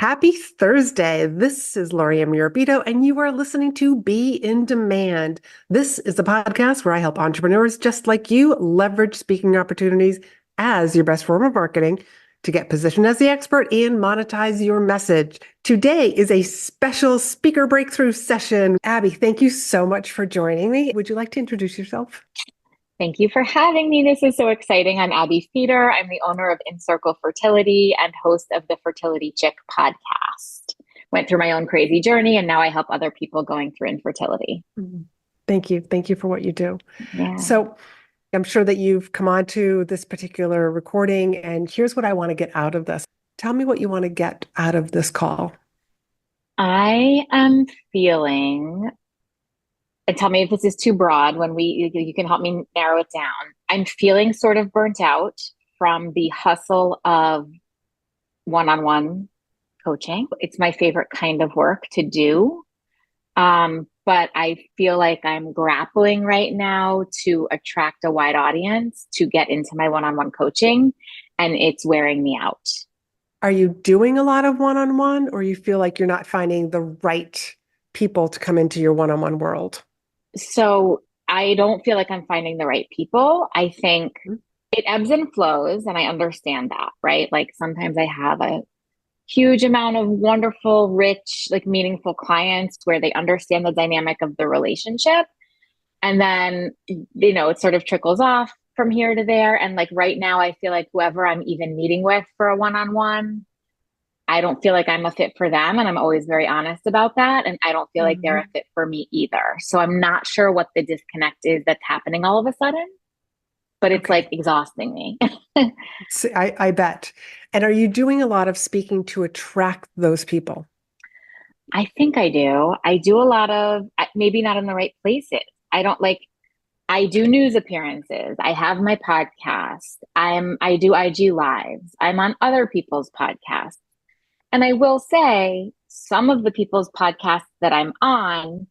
Happy Thursday. This is Laurie-Ann Murabito, and you are listening to Be in Demand. This is the podcast where I help entrepreneurs just like you leverage speaking opportunities as your best form of marketing to get positioned as the expert and monetize your message. Today is a special speaker breakthrough session. Abbe, thank you so much for joining me. Would you like to introduce yourself? Thank you for having me. This is so exciting. I'm Abbe Feder. I'm the owner of In Circle Fertility and host of the Fertility Chick podcast. Went through my own crazy journey, and now I help other people going through infertility. Thank you. Thank you for what you do. Yeah. So I'm sure that you've come on to this particular recording, and here's what I want to get out of this. Tell me what you want to get out of this call. I am feeling, and tell me if this is too broad when you can help me narrow it down. I'm feeling sort of burnt out from the hustle of one-on-one coaching. It's my favorite kind of work to do. But I feel like I'm grappling right now to attract a wide audience to get into my one-on-one coaching, and it's wearing me out. Are you doing a lot of one-on-one, or you feel like you're not finding the right people to come into your one-on-one world? So I don't feel like I'm finding the right people. I think it ebbs and flows, and I understand that, right? Like sometimes I have a huge amount of wonderful, rich, like meaningful clients where they understand the dynamic of the relationship. And then, it sort of trickles off from here to there. And like right now, I feel like whoever I'm even meeting with for a one-on-one, I don't feel like I'm a fit for them. And I'm always very honest about that. And I don't feel like they're a fit for me either. So I'm not sure what the disconnect is that's happening all of a sudden, but it's like exhausting me. I bet. And are you doing a lot of speaking to attract those people? I think I do. I do a lot of, maybe not in the right places. I do news appearances. I have my podcast. I do IG lives. I'm on other people's podcasts. And I will say some of the people's podcasts that I'm on,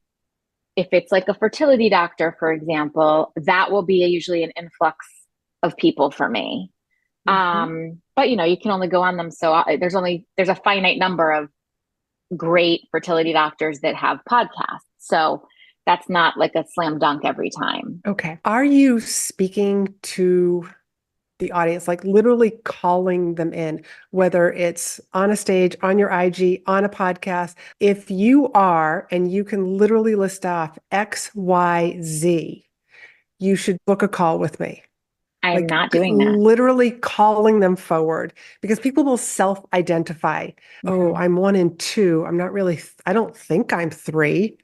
if it's like a fertility doctor, for example, that will be usually an influx of people for me. But you can only go on them. So there's a finite number of great fertility doctors that have podcasts. So that's not like a slam dunk every time. Okay. Are you speaking to the audience, like literally calling them in, whether it's on a stage, on your IG, on a podcast? If you are, and you can literally list off X, Y, Z, you should book a call with me. I'm Like not doing that. literally calling them forward, because people will self-identify. Oh, I'm 1 and 2. I'm not really, I don't think I'm 3,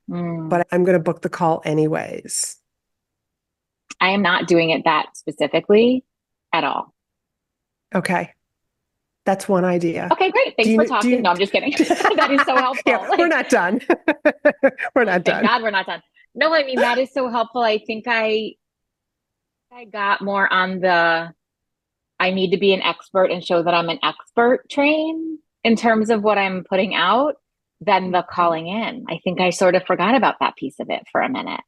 but I'm going to book the call anyways. I am not doing it that specifically at all. Okay. That's one idea. Okay, great. Thanks for talking. No, I'm just kidding. That is so helpful. Yeah, we're not done. We're not Thank done. God we're not done. No, I mean, that is so helpful. I think I got more on the I need to be an expert and show that I'm an expert train in terms of what I'm putting out than the calling in. I think I sort of forgot about that piece of it for a minute.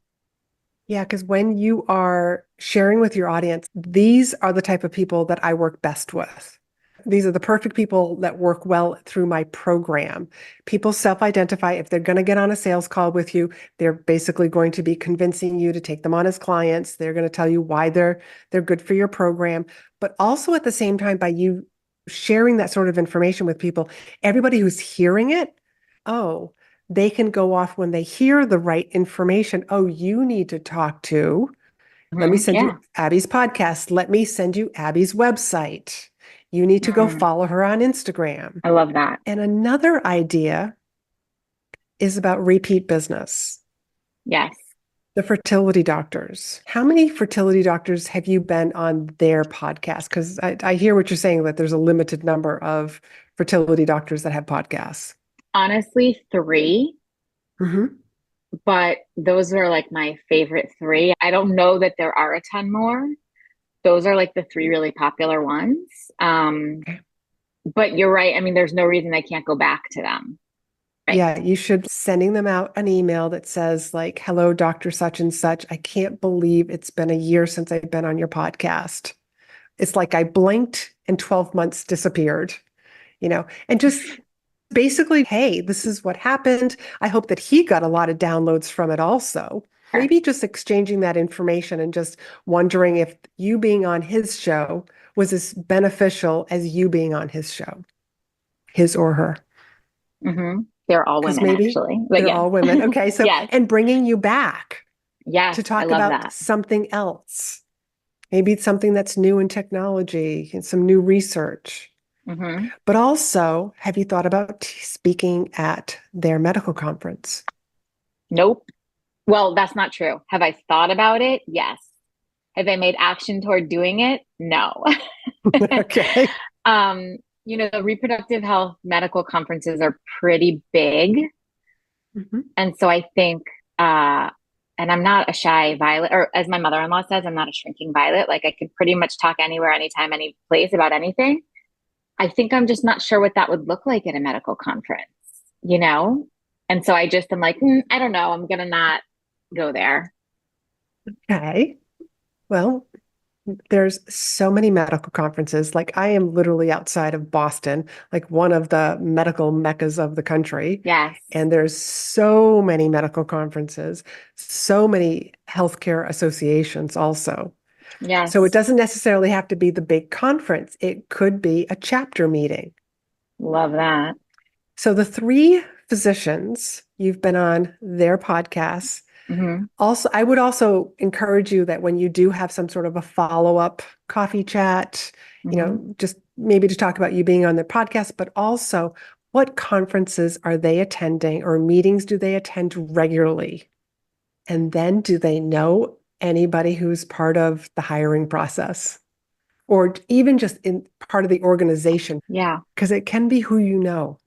Yeah, because when you are sharing with your audience, these are the type of people that I work best with. These are the perfect people that work well through my program. People self-identify. If they're going to get on a sales call with you, they're basically going to be convincing you to take them on as clients. They're going to tell you why they're good for your program. But also at the same time, by you sharing that sort of information with people, everybody who's hearing it, oh, they can go off when they hear the right information. Oh, you need to talk to, let me send you Abby's podcast. Let me send you Abby's website. You need to go follow her on Instagram. I love that. And another idea is about repeat business. Yes. The fertility doctors. How many fertility doctors have you been on their podcast? Because I hear what you're saying, that there's a limited number of fertility doctors that have podcasts. Honestly, 3. But those are like my favorite 3. I don't know that there are a ton more. Those are like the 3 really popular ones. But you're right. I mean, there's no reason I can't go back to them. Right? Yeah, you should sending them out an email that says like, hello, Dr. Such and Such. I can't believe it's been a year since I've been on your podcast. It's like I blinked and 12 months disappeared, and just Basically, hey, this is what happened. I hope that he got a lot of downloads from it also. Sure. Maybe just exchanging that information and just wondering if you being on his show was as beneficial as you being on his show, his or her. They're all Because women, maybe actually. But they're yes. all women. Okay. So, Yes. and bringing you back Yes. to I talk love about that. something else. Maybe it's something that's new in technology and some new research. hmm But also, have you thought about speaking at their medical conference? Nope. Well, that's not true. Have I thought about it? Yes. Have I made action toward doing it? No. Okay. um, the reproductive health medical conferences are pretty big. Mhm. And so I think, and I'm not a shy violet, or as my mother-in-law says, I'm not a shrinking violet. Like I could pretty much talk anywhere, anytime, any place about anything. I think I'm just not sure what that would look like at a medical conference, you know? And so I just am like, I don't know. I'm going to not go there. Okay. Well, there's so many medical conferences. Like I am literally outside of Boston, like one of the medical meccas of the country. Yes. And there's so many medical conferences, so many healthcare associations also. So it Yes. doesn't necessarily have to be the big conference. It could be a chapter meeting. Love that. So the three physicians, you've been on their podcasts. hmm Also, I would also encourage you that when you do have some sort of a follow-up coffee chat, hmm just maybe to talk about you being on their podcast, but also what conferences are they attending or meetings do they attend regularly? And then do they know anybody who's part of the hiring process or even just in part of the organization? Yeah, Because it can be who you know.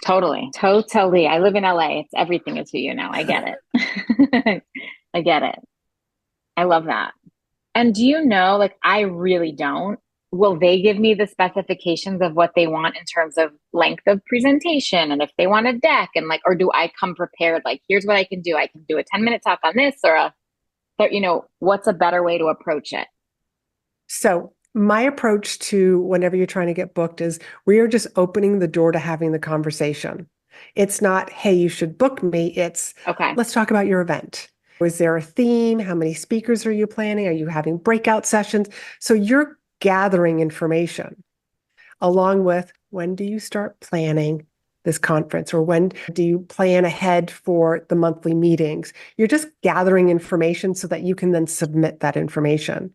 totally. Totally. I live in LA. It's everything is who you know. I get it. I get it. I love that. And do you know, like, I really don't. Will they give me the specifications of what they want in terms of length of presentation and if they want a deck and like, or do I come prepared? Like, here's what I can do. I can do a 10-minute talk on this or what's a better way to approach it? So my approach to whenever you're trying to get booked is we are just opening the door to having the conversation. It's not, hey, you should book me. It's Okay. let's talk about your event. Is there a theme? How many speakers are you planning? Are you having breakout sessions? So you're gathering information along with when do you start planning this conference or when do you plan ahead for the monthly meetings? You're just gathering information so that you can then submit that information.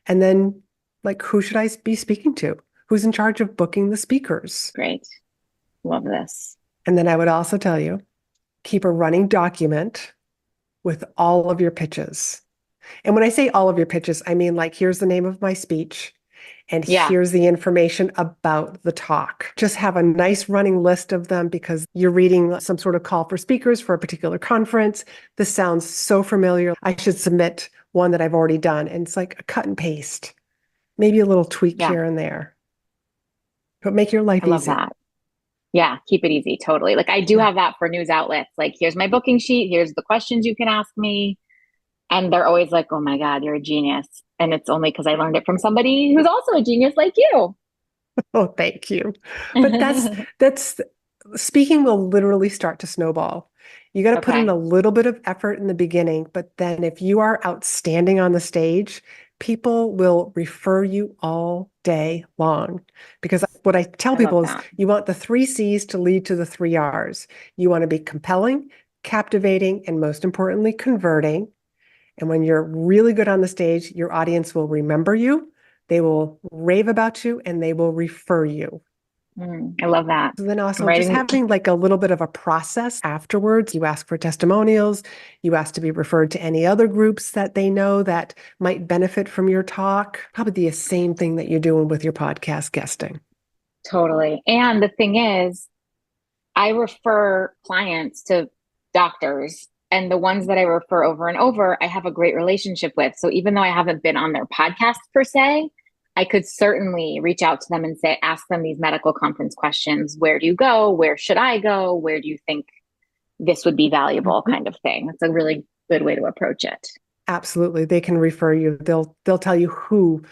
And then, like, who should I be speaking to? Who's in charge of booking the speakers? Great. Love this. And then I would also tell you, keep a running document with all of your pitches. And when I say all of your pitches, I mean, like, here's the name of my speech, and Yeah. here's the information about the talk. Just have a nice running list of them because you're reading some sort of call for speakers for a particular conference. This sounds so familiar. I should submit one that I've already done. And it's like a cut and paste, maybe a little tweak Yeah. here and there, but make your life I love easy. that. Yeah. Keep it easy. Totally. Like I do Yeah. have that for news outlets. Like, here's my booking sheet. Here's the questions you can ask me. And they're always like, oh my God, you're a genius. And it's only because I learned it from somebody who's also a genius like you. Oh, thank you. But that's speaking will literally start to snowball. You got to put in Okay. a little bit of effort in the beginning, but then if you are outstanding on the stage, people will refer you all day long. Because what I tell I love people is that. you want the three C's to lead to the three R's. You want to be compelling, captivating, and most importantly, converting. And when you're really good on the stage, your audience will remember you, they will rave about you, and they will refer you. I love that. So then I'm also just writing. having like a little bit of a process afterwards. You ask for testimonials, you ask to be referred to any other groups that they know that might benefit from your talk. Probably the same thing that you're doing with your podcast guesting. Totally. And the thing is, I refer clients to doctors, and the ones that I refer over and over, I have a great relationship with. So even though I haven't been on their podcast per se, I could certainly reach out to them and say, ask them these medical conference questions. Where do you go? Where should I go? Where do you think this would be valuable? Mhm. Kind of thing. It's a really good way to approach it. Absolutely. They can refer you. They'll tell you who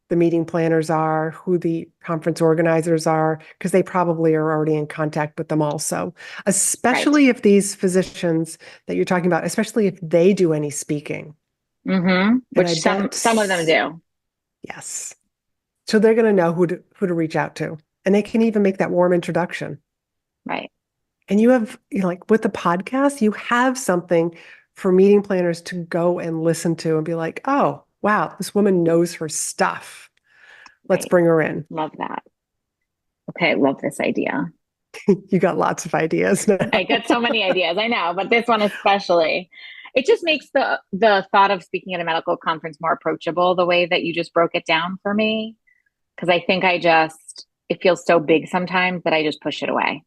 the meeting planners are, who the conference organizers are, because they probably are already in contact with them also, Right. especially if these physicians that you're talking about, especially if they do any speaking. And I Which bet, some of them do. yes. So they're going to know who to reach out to. And they can even make that warm introduction. Right. And you have, like with the podcast, you have something for meeting planners to go and listen to and be like, oh, wow, this woman knows her stuff. Let's Right. bring her in. Love that. Okay, I love this idea. You got lots of ideas I now. get so many ideas, I know, but this one especially. It just makes the thought of speaking at a medical conference more approachable the way that you just broke it down for me. Because I think it feels so big sometimes that I just push it away.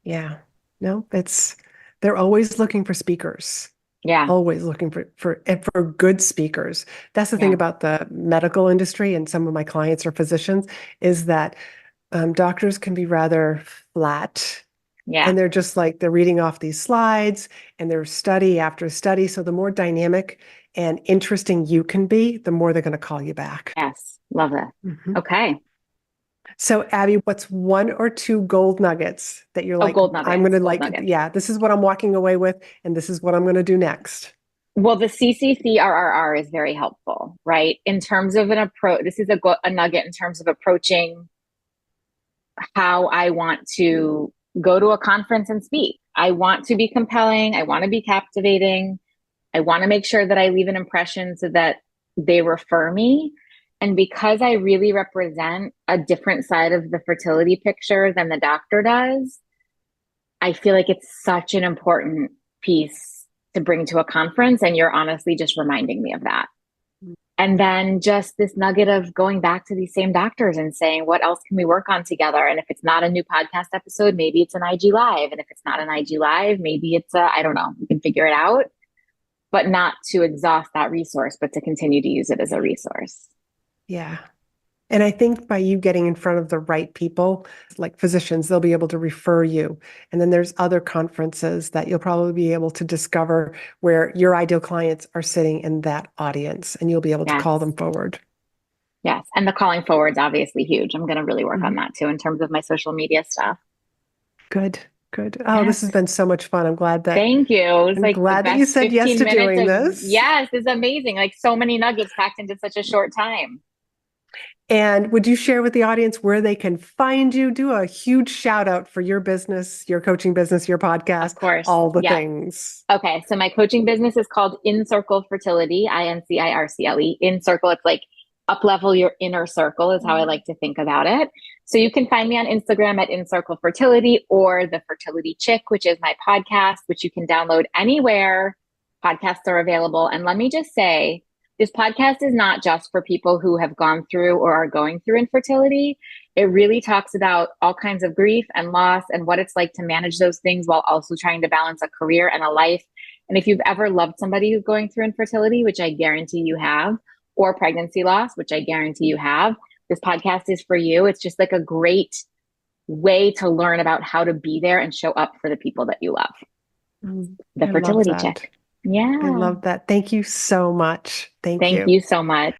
Yeah. No, they're always looking for speakers. Yeah. Always looking for good speakers. That's the thing Yeah. about the medical industry, and some of my clients are physicians, is that doctors can be rather flat, Yeah. and they're just like they're reading off these slides and they're study after study. So the more dynamic and interesting you can be, the more they're going to call you back. Yes. Love it. Mhm. Okay. So Abby, what's one or two gold nuggets that you're Oh, like, gold I'm going nuggets. to Gold like, nuggets. yeah, this is what I'm walking away with, and this is what I'm going to do next. Well, the CCCRRR is very helpful, right? In terms of an approach, this is a nugget in terms of approaching how I want to go to a conference and speak. I want to be compelling. I want to be captivating. I want to make sure that I leave an impression so that they refer me. And because I really represent a different side of the fertility picture than the doctor does, I feel like it's such an important piece to bring to a conference. And you're honestly just reminding me of that. And then just this nugget of going back to these same doctors and saying, what else can we work on together? And if it's not a new podcast episode, maybe it's an IG Live. And if it's not an IG Live, maybe it's I don't know, we can figure it out, but not to exhaust that resource, but to continue to use it as a resource. Yeah. And I think by you getting in front of the right people, like physicians, they'll be able to refer you. And then there's other conferences that you'll probably be able to discover where your ideal clients are sitting in that audience, and you'll be able to call Yes. them forward. Yes. And the calling forward is obviously huge. I'm going to really work on Mhm. that too in terms of my social media stuff. Good, good. Oh, this has Yes. been so much fun. Thank you. It was I'm like the glad that you best said yes 15 to minutes doing of, this. yes, this is amazing. Like so many nuggets packed into such a short time. And would you share with the audience where they can find you? Do a huge shout out for your business, your coaching business, your Of podcast, course. all the Yes. things. Okay. So my coaching business is called In Circle Fertility, INCIRCLE. In Circle, it's like up level your inner circle is how I like to think about it. So you can find me on Instagram at In Circle Fertility or The Fertility Chick, which is my podcast, which you can download anywhere podcasts are available. And let me just say, this podcast is not just for people who have gone through or are going through infertility. It really talks about all kinds of grief and loss and what it's like to manage those things while also trying to balance a career and a life. And if you've ever loved somebody who's going through infertility, which I guarantee you have, or pregnancy loss, which I guarantee you have, this podcast is for you. It's just like a great way to learn about how to be there and show up for the people that you love. The I love Fertility that. Chick. I Yeah. love that. Thank you so much. Thank Thank you. you so much.